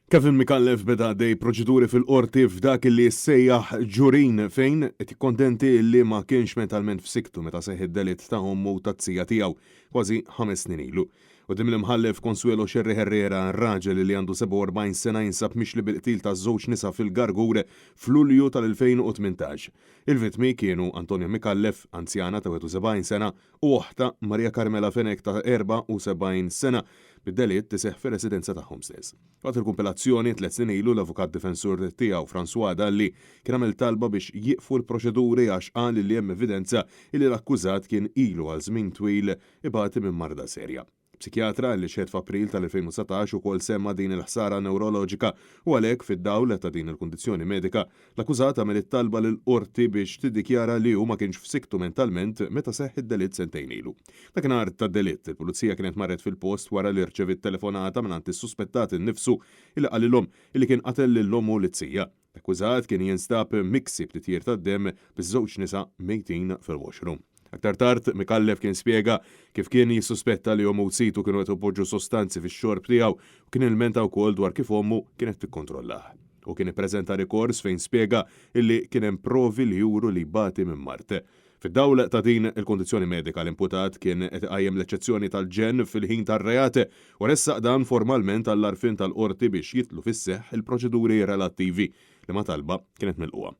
Kevin Mikallef beda dej proċeduri fil-qorti f'dak li sejjaħ ġurin fejn qed ikkontenti li ma kienx mentalment f'siktu meta seħħ id-delitt ta' ommu u tat-tija tiegħu kważi 5 snin ilu. U dim l-imħallef Consuelo Xerri Herrera, raġel li għandu 47 sena jinsab mixli bil-qtil ta' żewġ nisa fil-Gargur f'Lulju tal-2018. Il-vittmi kienu Antonio Mikallef, anzjana ta' 71 sena, u oħta Maria Carmela Fenek ta' 74 sena, bid-delitt tiseħħ fir-residenza tagħhom stess. Waqt il-kumpilazzjoni 3 snin ilu l-avukat difensur tiegħu François Dalli kien għamel talba biex jieqfu l-proċeduri għax qal li hemm evidenza li l-akkużat kien ilu għal żmien twil ibati minn marda serja. Psikjatra li xed f'April tal-2019 ukoll semma din il-ħsara neuroloġika u għalhekk fid-dawl ta' din il-kundizzjoni medika l-akkużat għamel it-talba lil qorti biex tiddikjara li hu ma kienx f'siktu mentalment meta seħħ id-delitt sentejn ilu. Dakinhar tad-delitt il-pulizija kienet marret fil-post wara li rċevit telefonata mingħand is-suspettat innifsu li qalilhom li kien qatel lilhom u l-tzija. L-akkużat kien jinstab miksib titjir tad-demm biż-żewġ nisa mejtin fil-washroom. Aktar tard, Mikallef kien spjega kif kien jissuspetta li ommu situ kienu qed ipoġġu sostanzi fix-xorb tiegħu u kien ilmenta wkoll dwar kif ommu kienet tikkontrollah. U kien ippreżenta rikors fejn spjega illi kien hemm provi li juru li bati minn Marte. Fid-dawl ta' din il-kondizzjoni medika l-imputat kien qed iqajjem l-eċċezzjoni tal-ġen fil-ħin tar-reati u ressaq dan formalment għall-arfin tal-qorti biex jitlu fis-seħħ il-proċeduri relattivi li ma talba kienet milquha.